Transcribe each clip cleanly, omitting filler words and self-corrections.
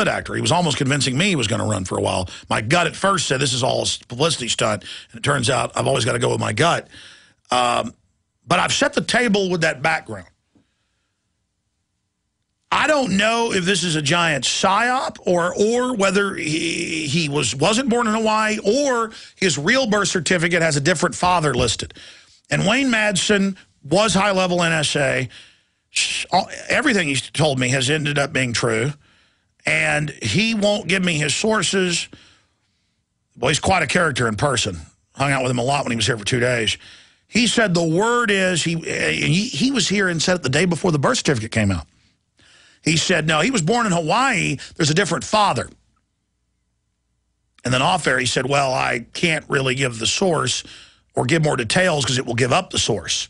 actor. He was almost convincing me he was going to run for a while. My gut at first said this is all a publicity stunt, and it turns out I've always got to go with my gut. But I've set the table with that background. I don't know if this is a giant psyop or whether he wasn't born in Hawaii or his real birth certificate has a different father listed. And Wayne Madsen was high-level NSA. Everything he's told me has ended up being true. And he won't give me his sources. Well, he's quite a character in person. Hung out with him a lot when he was here for 2 days. He said the word is, he was here and said it the day before the birth certificate came out. He said, no, he was born in Hawaii. There's a different father. And then off air, he said, well, I can't really give the source or give more details because it will give up the source.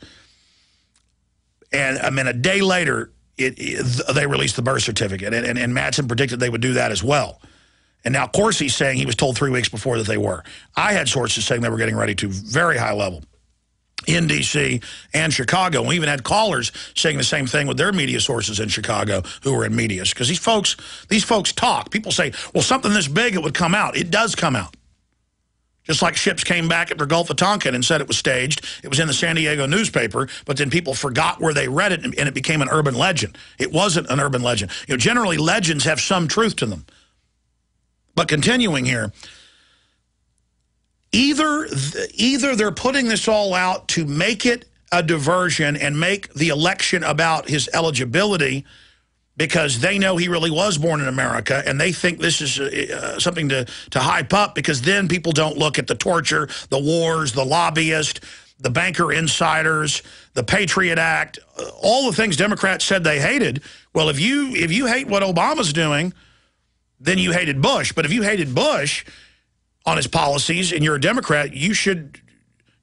And I mean, a day later, they released the birth certificate. And Madsen predicted they would do that as well. And now, of course, he's saying he was told 3 weeks before that they were. I had sources saying they were getting ready to, very high level, in D.C. and Chicago. We even had callers saying the same thing with their media sources in Chicago who were in media. Because these folks talk. People say, well, something this big, it would come out. It does come out. Just like ships came back after Gulf of Tonkin and said it was staged. It was in the San Diego newspaper, but then people forgot where they read it, and it became an urban legend. It wasn't an urban legend. You know, generally, legends have some truth to them. But continuing here, either they're putting this all out to make it a diversion and make the election about his eligibility because they know he really was born in America, and they think this is something to hype up because then people don't look at the torture, the wars, the lobbyists, the banker insiders, the Patriot Act, all the things Democrats said they hated. Well, if you hate what Obama's doing, then you hated Bush. But if you hated Bush on his policies and you're a Democrat, you should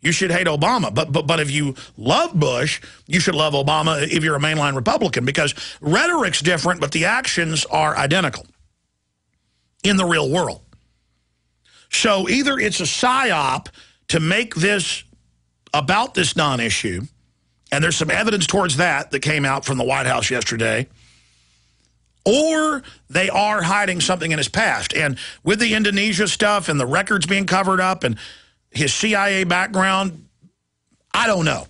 hate Obama. But if you love Bush, you should love Obama if you're a mainline Republican, because rhetoric's different, but the actions are identical in the real world. So either it's a psyop to make this about this non-issue, and there's some evidence towards that came out from the White House yesterday, or they are hiding something in his past. And with the Indonesia stuff and the records being covered up and his CIA background, I don't know.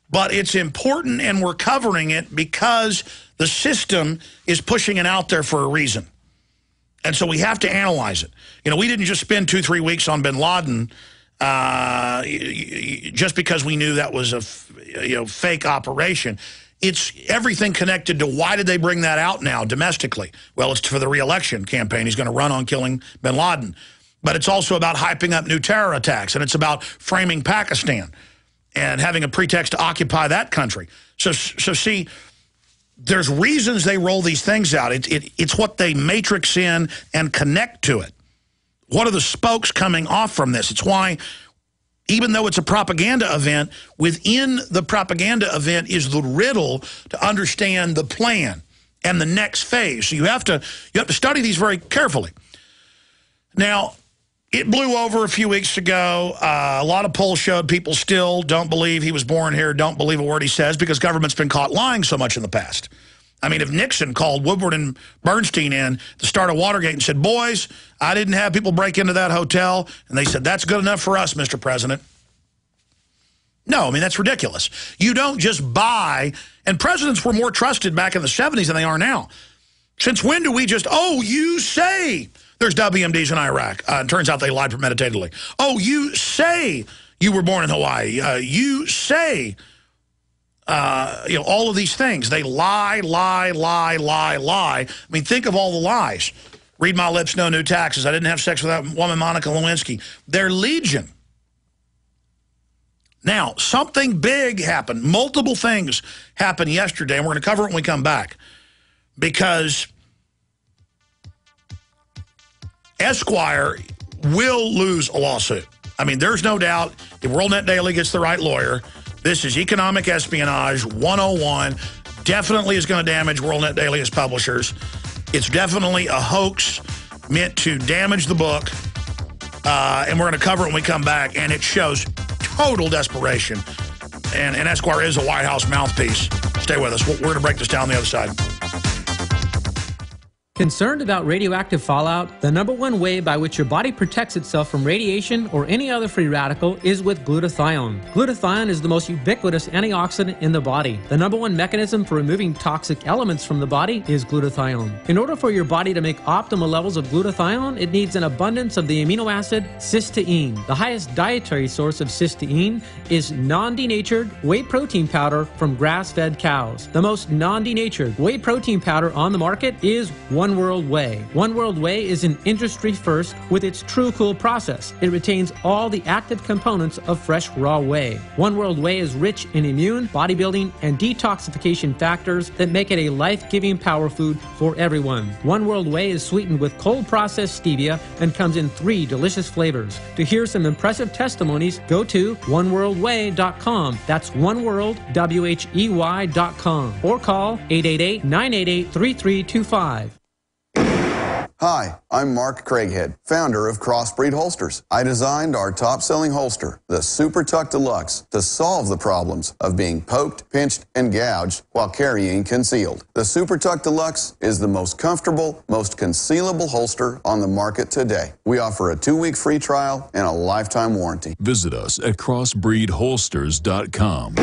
But it's important, and we're covering it because the system is pushing it out there for a reason. And so we have to analyze it. You know, we didn't just spend 2-3 weeks on bin Laden just because we knew that was a fake operation. It's everything connected to why did they bring that out now domestically? Well, it's for the re-election campaign. He's going to run on killing bin Laden. But it's also about hyping up new terror attacks, and it's about framing Pakistan and having a pretext to occupy that country. So see, there's reasons they roll these things out. It's what they matrix in and connect to it. What are the spokes coming off from this? It's why, even though it's a propaganda event, within the propaganda event is the riddle to understand the plan and the next phase. So you have to study these very carefully. Now, it blew over a few weeks ago. A lot of polls showed people still don't believe he was born here, don't believe a word he says, because government's been caught lying so much in the past. I mean, if Nixon called Woodward and Bernstein in at the start of Watergate and said, boys, I didn't have people break into that hotel, and they said, that's good enough for us, Mr. President. No, I mean, that's ridiculous. You don't just buy, and presidents were more trusted back in the 70s than they are now. Since when do we just, oh, you say there's WMDs in Iraq? It turns out they lied premeditatedly. Oh, you say you were born in Hawaii. You say, all of these things. They lie. I mean, think of all the lies. Read my lips, no new taxes. I didn't have sex with that woman, Monica Lewinsky. They're legion. Now, something big happened. Multiple things happened yesterday, and we're going to cover it when we come back. Because Esquire will lose a lawsuit. I mean, there's no doubt if WorldNet Daily gets the right lawyer, this is economic espionage 101. Definitely is going to damage WorldNet Daily as publishers. It's definitely a hoax meant to damage the book. And we're going to cover it when we come back. And it shows total desperation. And Esquire is a White House mouthpiece. Stay with us. We're going to break this down on the other side. Concerned about radioactive fallout? The #1 way by which your body protects itself from radiation or any other free radical is with glutathione. Glutathione is the most ubiquitous antioxidant in the body. The #1 mechanism for removing toxic elements from the body is glutathione. In order for your body to make optimal levels of glutathione, it needs an abundance of the amino acid cysteine. The highest dietary source of cysteine is non-denatured whey protein powder from grass-fed cows. The most non-denatured whey protein powder on the market is One World Whey. One World Whey is an industry first with its True Cool process. It retains all the active components of fresh raw whey. One World Whey is rich in immune, bodybuilding, and detoxification factors that make it a life-giving power food for everyone. One World Whey is sweetened with cold-processed stevia and comes in 3 delicious flavors. To hear some impressive testimonies, go to oneworldwhey.com. That's oneworldwhey.com. Or call 888-988-3325. Hi, I'm Mark Craighead, founder of Crossbreed Holsters. I designed our top-selling holster, the Super Tuck Deluxe, to solve the problems of being poked, pinched, and gouged while carrying concealed. The Super Tuck Deluxe is the most comfortable, most concealable holster on the market today. We offer a 2-week free trial and a lifetime warranty. Visit us at crossbreedholsters.com.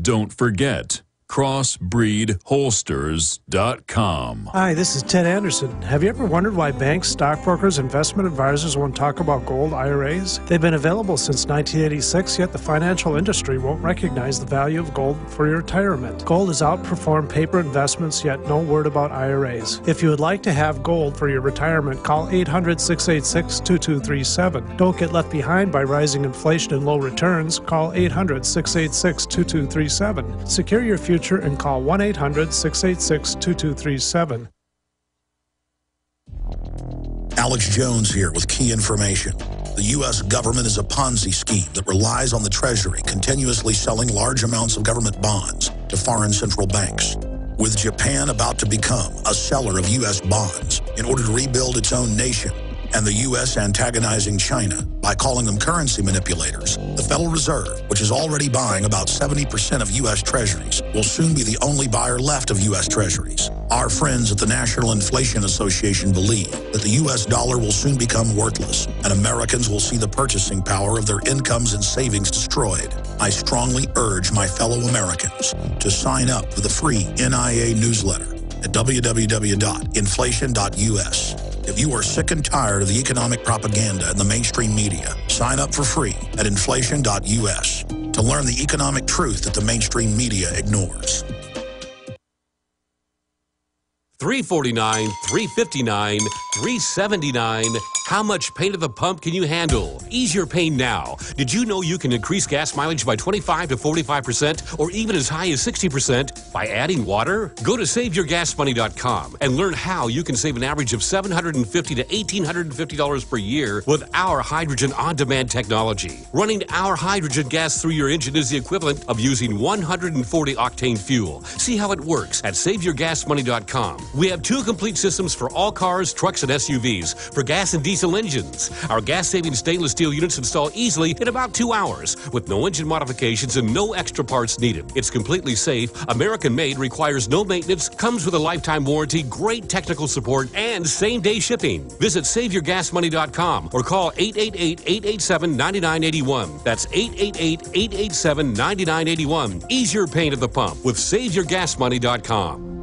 Don't forget, crossbreedholsters.com. Hi, this is Ted Anderson. Have you ever wondered why banks, stockbrokers, investment advisors won't talk about gold IRAs? They've been available since 1986, yet the financial industry won't recognize the value of gold for your retirement. Gold has outperformed paper investments, yet no word about IRAs. If you would like to have gold for your retirement, call 800-686-2237. Don't get left behind by rising inflation and low returns. Call 800-686-2237. Secure your future and call 1-800-686-2237. Alex Jones here with key information. The U.S. government is a Ponzi scheme that relies on the Treasury continuously selling large amounts of government bonds to foreign central banks. With Japan about to become a seller of U.S. bonds in order to rebuild its own nation, and the U.S. antagonizing China by calling them currency manipulators, the Federal Reserve, which is already buying about 70% of U.S. Treasuries, will soon be the only buyer left of U.S. Treasuries. Our friends at the National Inflation Association believe that the U.S. dollar will soon become worthless, and Americans will see the purchasing power of their incomes and savings destroyed. I strongly urge my fellow Americans to sign up for the free NIA newsletter at www.inflation.us. If you are sick and tired of the economic propaganda in the mainstream media, sign up for free at inflation.us to learn the economic truth that the mainstream media ignores. $3.49, $3.59, $3.79. How much pain at the pump can you handle? Ease your pain now. Did you know you can increase gas mileage by 25 to 45% or even as high as 60% by adding water? Go to SaveYourGasMoney.com and learn how you can save an average of $750 to $1,850 per year with our hydrogen on-demand technology. Running our hydrogen gas through your engine is the equivalent of using 140 octane fuel. See how it works at SaveYourGasMoney.com. We have 2 complete systems for all cars, trucks, and SUVs for gas and diesel engines. Our gas-saving stainless steel units install easily in about 2 hours with no engine modifications and no extra parts needed. It's completely safe, American-made, requires no maintenance, comes with a lifetime warranty, great technical support, and same-day shipping. Visit SaveYourGasMoney.com or call 888-887-9981. That's 888-887-9981. Ease your pain at the pump with SaveYourGasMoney.com.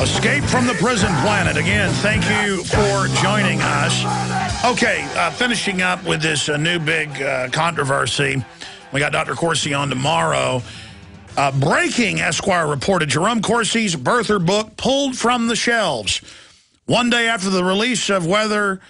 Escape from the Prison Planet. Again, thank you for joining us. Okay, finishing up with this new big controversy. We got Dr. Corsi on tomorrow. Breaking, Esquire reported, Jerome Corsi's birther book pulled from the shelves. One day after the release of where's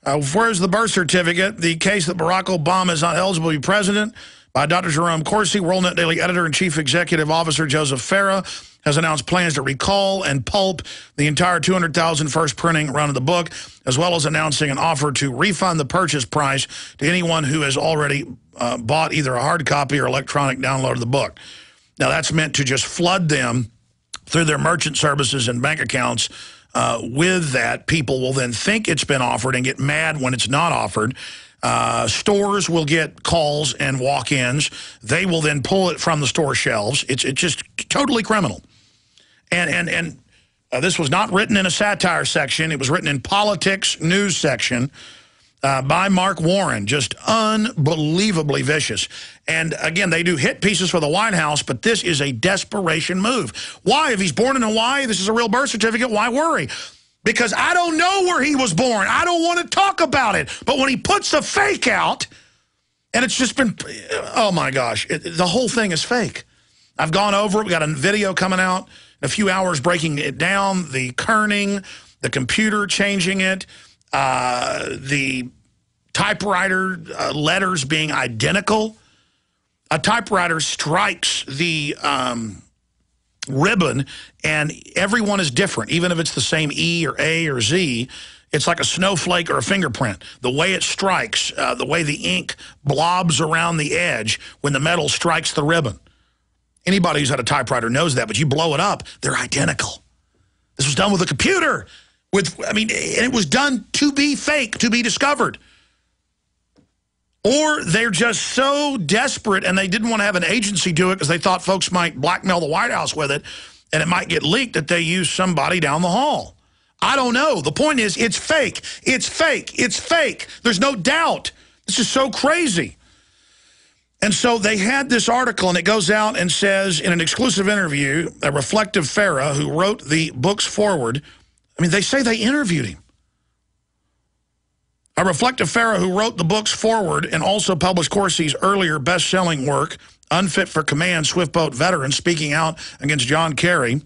the birth certificate, the case that Barack Obama is not eligible to be president, by Dr. Jerome Corsi, WorldNet Daily editor and chief executive officer Joseph Farah has announced plans to recall and pulp the entire 200,000 first printing run of the book, as well as announcing an offer to refund the purchase price to anyone who has already bought either a hard copy or electronic download of the book. Now, that's meant to just flood them through their merchant services and bank accounts. With that, people will then think it's been offered and get mad when it's not offered. Stores will get calls and walk-ins. They will then pull it from the store shelves. It's just totally criminal. And this was not written in a satire section. It was written in politics news section by Mark Warren. Just unbelievably vicious. And again, they do hit pieces for the White House, but this is a desperation move. Why? If he's born in Hawaii, this is a real birth certificate, why worry? Because I don't know where he was born. I don't want to talk about it. But when he puts a fake out, and it's just been, oh my gosh, the whole thing is fake. I've gone over it. We got a video coming out in a few hours breaking it down, the kerning, the computer changing it, the typewriter letters being identical. A typewriter strikes the ribbon, and everyone is different. Even if it's the same E or A or Z, it's like a snowflake or a fingerprint. The way it strikes, the way the ink blobs around the edge when the metal strikes the ribbon. Anybody who's had a typewriter knows that, but you blow it up, they're identical. This was done with a computer. And it was done to be fake, to be discovered. Or they're just so desperate and they didn't want to have an agency do it because they thought folks might blackmail the White House with it and it might get leaked that they used somebody down the hall. I don't know. The point is, it's fake. It's fake. It's fake. There's no doubt. This is so crazy. And so they had this article, and it goes out and says in an exclusive interview, a reflective Farah who wrote the book's foreword, they say they interviewed him. A reflective Farah who wrote the book's foreword and also published Corsi's earlier best-selling work, Unfit for Command, Swift Boat Veteran, speaking out against John Kerry.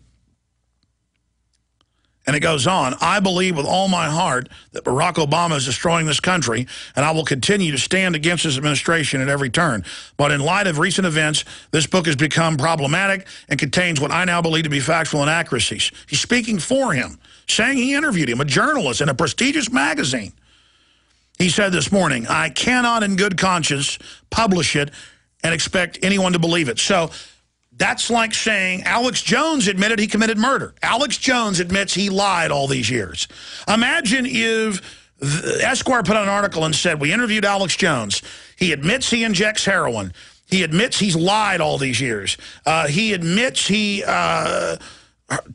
And it goes on, I believe with all my heart that Barack Obama is destroying this country, and I will continue to stand against his administration at every turn. But in light of recent events, this book has become problematic and contains what I now believe to be factual inaccuracies. He's speaking for him, saying he interviewed him, a journalist in a prestigious magazine. He said this morning, I cannot in good conscience publish it and expect anyone to believe it. So that's like saying Alex Jones admitted he committed murder. Alex Jones admits he lied all these years. Imagine if Esquire put out an article and said, we interviewed Alex Jones. He admits he injects heroin. He admits he's lied all these years. He admits he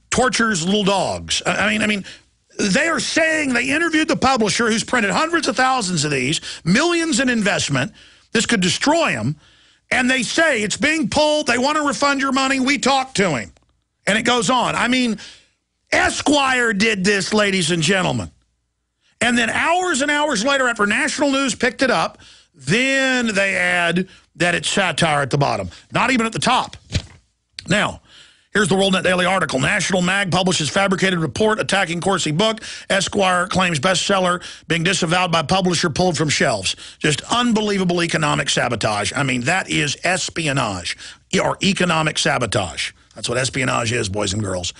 tortures little dogs. I mean, they are saying they interviewed the publisher who's printed hundreds of thousands of these, millions in investment. This could destroy him. And they say it's being pulled. They want to refund your money. We talked to him. And it goes on. Esquire did this, ladies and gentlemen. And then hours and hours later, after national news picked it up, then they add that it's satire at the bottom. Not even at the top. Now, here's the WorldNet Daily article. National Mag publishes fabricated report attacking Corsi book. Esquire claims bestseller being disavowed by publisher pulled from shelves. Just unbelievable economic sabotage. That is espionage or economic sabotage. That's what espionage is, boys and girls.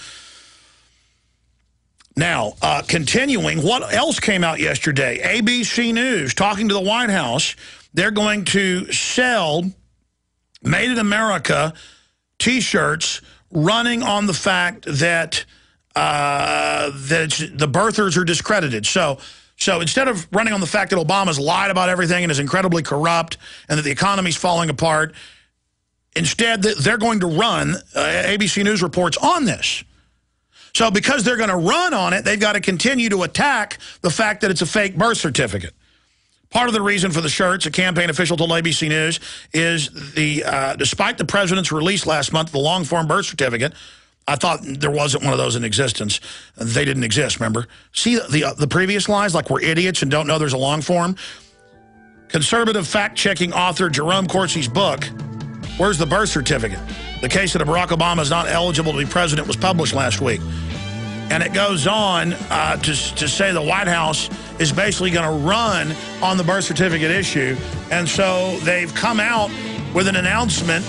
Now, continuing, what else came out yesterday? ABC News talking to the White House. They're going to sell Made in America T-shirts running on the fact that the birthers are discredited. So instead of running on the fact that Obama's lied about everything and is incredibly corrupt and that the economy's falling apart, instead they're going to run ABC News reports on this. So because they're going to run on it, they've got to continue to attack the fact that it's a fake birth certificate. Part of the reason for the shirts, a campaign official told ABC News, is despite the president's release last month, the long-form birth certificate, I thought there wasn't one of those in existence. They didn't exist, remember? See the previous lies, like we're idiots and don't know there's a long form? Conservative fact-checking author Jerome Corsi's book, Where's the Birth Certificate? The case that Barack Obama is not eligible to be president was published last week. And it goes on to say the White House is basically going to run on the birth certificate issue. And so they've come out with an announcement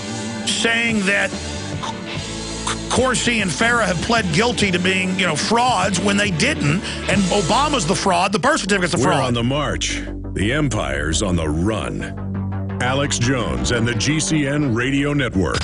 saying that Corsi and Farah have pled guilty to being, frauds when they didn't. And Obama's the fraud. The birth certificate's the fraud. We're on the march. The empire's on the run. Alex Jones and the GCN Radio Network.